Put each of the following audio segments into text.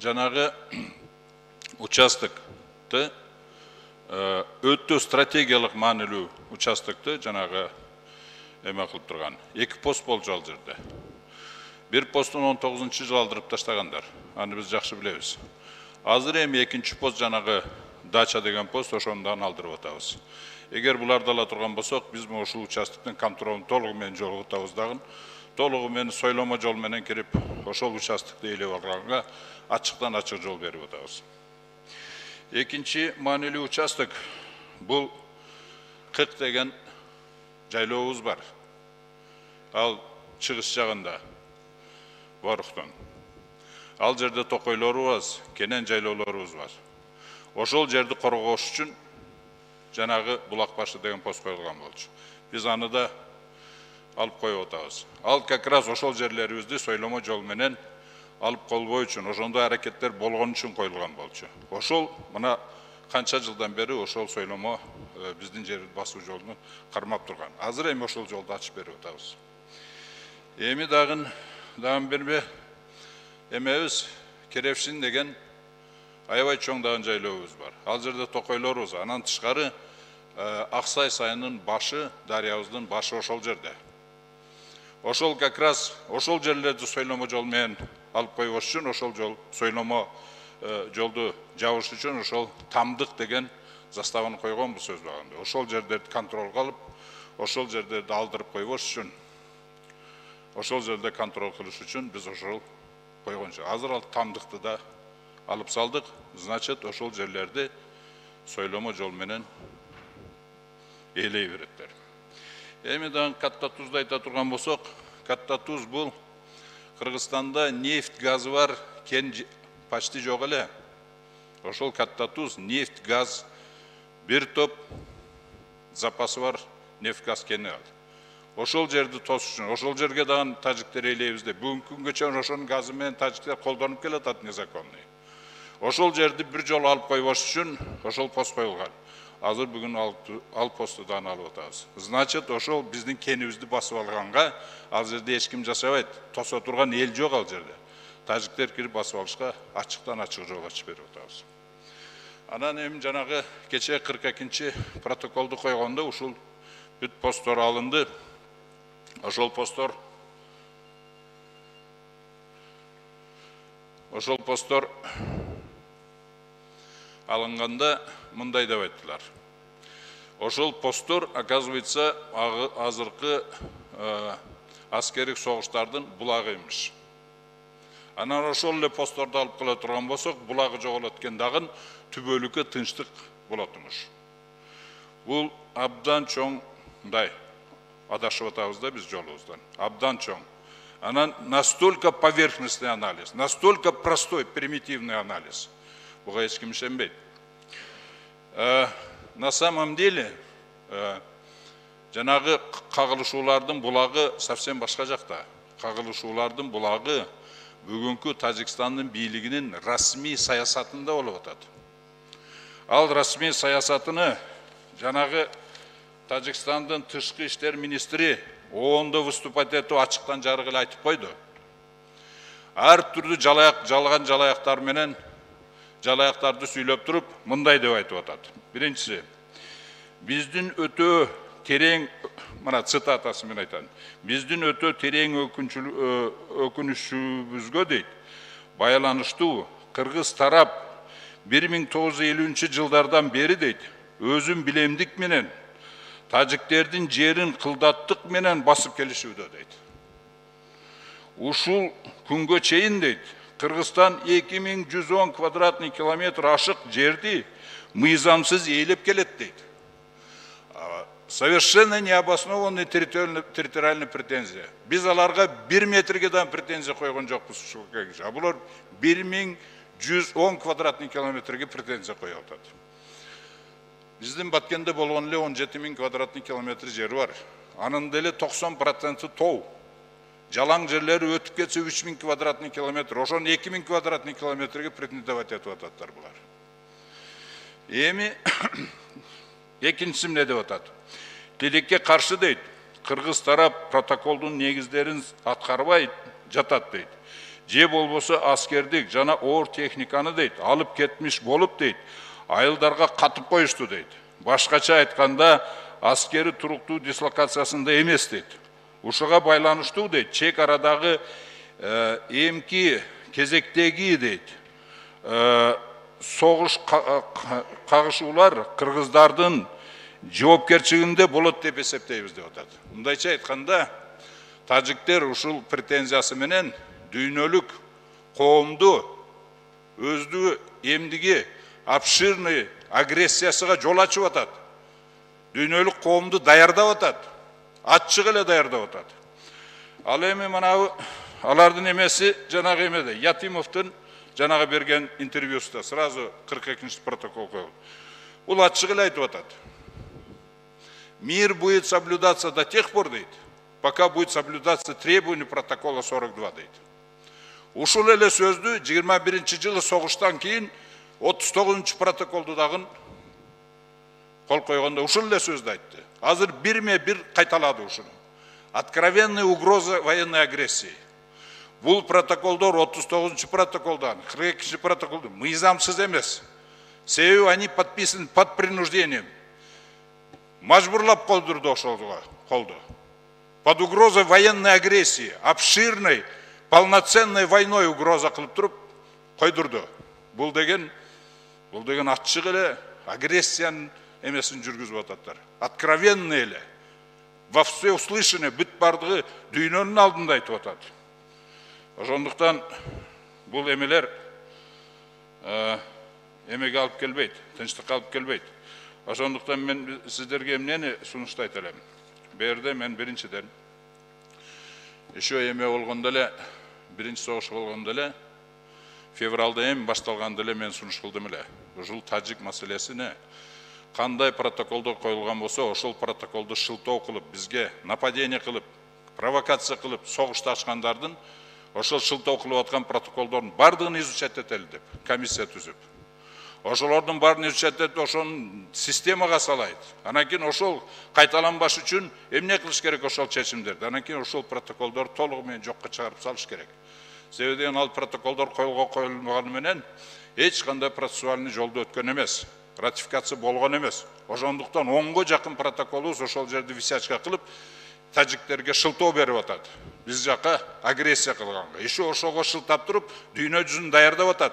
жанагы участокты өтө стратегиялык маанилүү участокты жанагы эме кылып турган. 2 пост болчу ал жерде. Бир посттун 19-жылы алдырып таштагандар. Аны биз жакшы билебиз. Азыр эми 2-чи пост жанагы дача деген пост ошондон алдырып атабыз. Эгер буларды ала турган болсок, биз ушул участоктун контролун толугу менен жоготабыз дагы. Толугу менен сойломо жол менен кирип, ошол участокты ээлеп алганга ачыктан ачык жол берип атабыз. Экинчи маанилүү участок бул 40 деген жайлообуз бар. Ал чыгыш жагында Боруктон. Ал жерде токойлорубуз, кенен жайлоолорубуз бар. Ошол жерди коргош үчүн жанагы булак башы деген пост коюлган болчу. Биз аны да алып коюп атабыз. Ал как раз ошол жерлерибизди сойломо жол менен алып колбоо үчүн, ошондой аракеттер болгон үчүн коюлган болчу. Ошол мына канча жылдан бери ошол сойломо биздин жерди басуу жолун кармап турган. Азыр эми ошол жолду ачып берип атабыз. Эми дагы бербе эмебиз Керевшин деген аябай чоң дагы жайлообуз бар. Ал жерде токойлорубуз, анан тышкары Аксай сайынын башы, дарыябыздын башы ошол жерде. Ошол как раз ошол жерлерди сойломо жол менен алып койбош үчүн, ошол жол сойломо жолду жабыш үчүн ошол тамдык деген заставаны койгон бул сөз багында. Ошол жерлерди контролго алып, ошол жерлерди алдырып койбош үчүн, ошол жерде контрол кылыш үчүн биз ошол койгончу. Азыр ал тамдыкты да алып салдык. Значит, ошол жерлерди сойломо жол менен ээлей береттер. Эми дагы Катта Тузду айта турган болсок, Катта Туз бул Кыргызстанда нефть, газы бар кен почти жок эле. Ошол Катта Туз нефть, газ бир топ запасы бар нефть, газ кени бар. Ошол жерди тосуш үчүн, ошол жерге дагы тажиктер ээлейбиз деп, бүгүнкү күнгө чейин ошонун газы менен тажиктер колдонуп келатат незаконный. Ошол жерди бир жолу алып койбош үчүн ошол пост коюлган. Азыр бүгүн ал посту да алып атабыз. Значит, ошол биздин кенибизди басып алганга ал жерде эч ким жашабайт. Тосо турган эл жок ал жерде. Тажиктер кирип басып алышка ачыктан ачык жол ачып берип атабыз. Анан эми жанагы кече 42-чи протоколду койгондо ушул бүт посттор алынды. Ошол посттор алынганда мындай деп айттылар. Ошол посттор, оказывается, азыркы аскердик согуштардын булагы эмиш. Анан ошол эле постторду алып кала турган болсок, булагы жоголот экен дагы түбөлүккө тынчтык болот эмиш. Бул абдан чоң мындай адашып атабыз да биз жолубуздан. Абдан чоң. Анан настолько поверхностный анализ, настолько простой, примитивный анализ. Буга эч ким ишенбейт. На самом деле, жанагы кагылышуулардын булагы совсем башка жакта. Кагылышуулардын булагы бүгүнкү Тажикстандын бийлигинин расмий саясатында болуп атат. Ал расмий саясатыны жанагы Тажикстандын тышкы иштер министри оонда выступать этип ачыктан жарык эле айтып койду. Ар түрдүү жалган жалаяктар менен жалаяктарды сүйлөп туруп мындай деп айтып атат. Биринчиси, биздин өтө терең, мына цитатасы менен айтам. Биздин өтө терең өкүнүшүбүзгө дейт, байланыштуу кыргыз тарап 1950-жылдардан бери дейт, өзүн билемдик менен тажиктердин жерин кылдаттык менен басып келишүүдө дейт. Ушул күнгө чейин дейт, Кыргызстан 2110 квадратный километр ашык жерди мыйзамсыз ээлеп келет дейт. Совершенно необоснованный территориальный претензия. Биз аларга 1 метрге дан претензия койгон жокпуз ушул кегише. А булар 1110 квадратный километрге претензия коюп атат. Биздин Баткенде болгон эле 17.000 квадратный километр жери бар. Анын деле 90% тоо. Жалаң жерлери өтүп кетсе 3000 квадратный километр. Ошон 2000 квадратный километрге претендовать этип ататтар булар. Эми экинчиси эмне деп атат? Тилекке каршы дейт. Кыргыз тарап протоколдун негиздерин аткарбай жатат дейт. же болбосо аскердик жана оор техниканы дейт алып кетмиш болуп дейт айылдарга катып коюшту дейт. Башкача айтканда аскери туруктуу дислокациясында эмес дейт. Ушуга байланыштуу дейт чек арадагы эмки кезектеги дейт согуш кагышуулар кыргыздардын жоопкерчилигинде болот деп эсептейбиз деп атат. Мындайча айтканда тажиктер ушул претензиясы менен дүйнөлүк коомду өздүгү эмдиги обширный агрессиясыга жол ачып атат. Дүйнөлүк коомду даярдап атат. Аччык эле даярдап атат. Ал эми манабы алардын эмеси жанагы эмеде Ятимовдун жанагы берген интервьюсунда сразу 42-ші протокол коюлду. Бул аччык эле айтып атат. Мир будет соблюдаться до тех пор, дейт, пока будет соблюдаться требования протокола 42, дейт. Ушул эле сөздү 21-жылы согуштан кийин 39-чы протоколду дагы кол койгондо ушул эле сөздү айтты. Азыр бирме-бир кайталады ушуну. Откровенная угроза военной агрессии. Бул протоколдор 39-чы протоколдан, 42-чы протоколду мыйзамсыз эмес. Себеби они подписаны под принуждением. Мажбурлап колдурду ошолго, колду. Под угрозой военной агрессии, обширной, полноценной войной угроза кылып туруп койдурду. Бул деген аччык эле агрессиянын эмесин жүргүзүп ататтар. Откровенно эле. Во всеуслышание бүт бардыгы дүйнөнүн алдында айтып атат. Ошондуктан бул эмелер эмеге алып келбейт, тынчтыкка алып келбейт. Ошондуктан мен сиздерге эмнени сунуштайт элем. Берде мен биринчиден еще эме болгондо эле, биринчи согуш болгондо эле февралда эми башталганда эле мен сунуш кылдым эле. Ушул тажик маселесине кандай протоколдор коюлган болсо, ошол протоколду шылтоо кылып, бизге нападение кылып, провокация кылып, согушту ачкандардын ошол шылтоо кылып аткан протоколдордун бардыгын изучать этели деп комиссия түзүп. Ошолордун баарын изучать этип, ошонун системага салайт. Анан кийин ошол кайталанбаш үчүн эмне кылыш керек ошол чечимдерди. Анан кийин ошол протоколдор толугу менен жокко чыгарып салыш керек. Себеби ал протоколдор коюлмаганы менен эч кандай процессуальный жолду өткөн эмес. Ратификация болгон эмес. Ошондуктан 10го жакын протоколубуз ошол жерде висячка кылып, тажиктерге шылтоо берип атат. Биз жака агрессия кылганга. Еще ошого шылтап туруп, дүйнө жүзүн даярдап атат.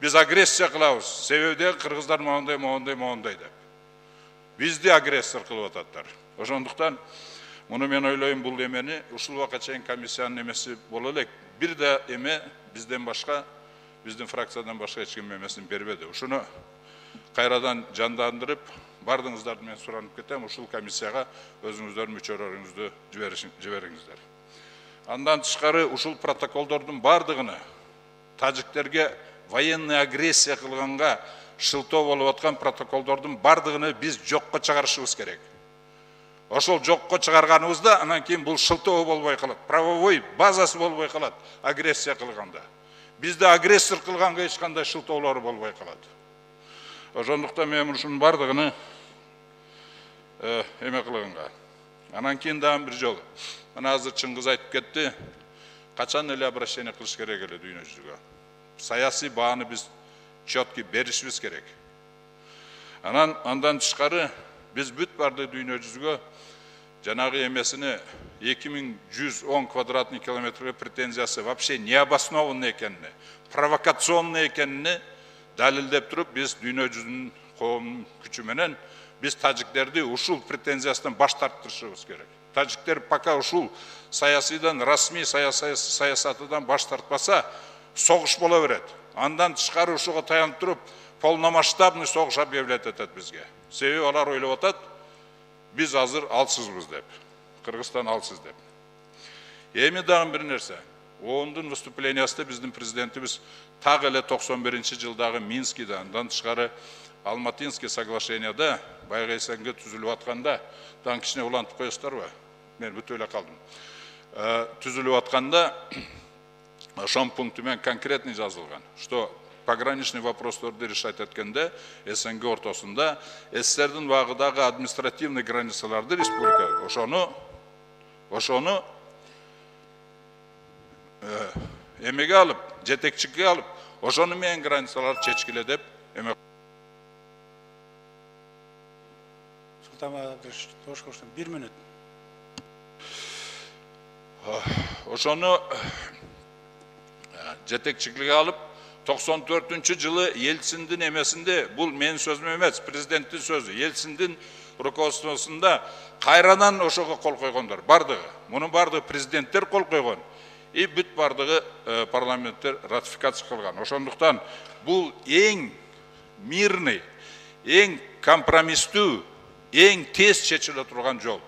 Biz agresiya kılavuz. Sebebde Kırgızlar moğonday деп. Bizdi agressor kılıp atatlar. Oşonduktan bunu men oylayım bul emeni uşul vaka çeyin komissiyanın emesi bol elek. Bir de eme bizden başka, bizden fraksiyadan başka hiç kim emesini beribedi. Uşunu kayradan jandandırıp bardığınızlardan men suranıp ketem uşul komissiyaga özünüzler müçörörünüzdü jiberiңиздер. Andan tışkarı uşul protokoldordun bardığını taciklerge военный агрессия кылганга шылтоо болуп аткан протоколдордун бардыгын биз жокко чыгарышыбыз керек. Ошол жокко чыгарганыбызда анан кийин бул шылтоо болбой калат. Правовой базасы болбой калат агрессия кылганда. Бизде агрессор кылганга эч кандай шылтоолор болбой калат. Ошондуктан мен ушунун бардыгын эме кылганга. Анан кийин дагы бир жолу. Мына азыр Чыңгыз айтып кетти. Качан эле обращение кылыш керек эле дүйнө жүзүгө. Sayasi bağını biz çötki berişimiz gerek. Andan çıkarı biz büt bardı dünya yüzüge janagı emesini 2110 kvadratный kilometre pретензиясы вообще не обоснованный экенini, провокационный экенini dalildep turup biz dünya yüzünün коом күчү менен biz taciklerdi ушул претензиясынан баш тарттырышыбыз керек. Tacikler пока ушул саясыдан, расмий саясатыдан баш тартпаса соғыш бола берет. Андан тышкары ушуга таянып туруп, полномасштабный соғыш объявлять этет бизге. Себеби алар ойлоп атат, биз азыр алсызбыз деп. Кыргызстан алсыз деп. Эми дагы бир нерсе. Ондун выступлениясында биздин президентибиз так эле 91-жылдагы Минскиде, андан тышкары Алматинский соглашенияда байга эсенге түзүлүп атканда, дан кичине улантып коесуздарбы? Мен бүтө эле калдым. Түзүлүп атканда ошон пунктумен конкретный жазылган, что пограничный вопростарды решать эткенде СНГ ортосунда СССРдин вагыдагы административный границаларды республика ошону эмеге алып, жетекчиликке алып, ошону менен границаларды чечкиле деп эме. Султан Багапович Тошковичтен 1 минут. Ошону жетекчиликке алып, 94-жылы Ельциндин эмесинде, бул менин сөзүм эмес, президенттин сөзү, Ельциндин руководствосунда кайрадан ошого кол койгондор, бардыгы. Мунун бардыгы президенттер кол койгон. И бүт бардыгы парламенттер ратификация кылган. Ошондуктан бул эң мирный, эң компромисстүү, эң тез чечиле турган жол.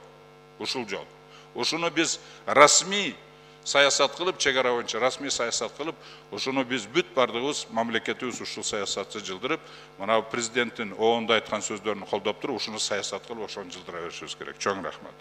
Ушул жол. Ушуну биз расмий саясат кылып, чегара боюнча расмий саясат кылып, ушуну биз бүт бардыгыбыз мамлекетибиз ушул саясатты жылдырып, мына президенттин оонда айткан сөздөрүн колдоп туруп, ушуну саясат кылып, ошону жылдыра беришибиз керек. Чоң рахмат.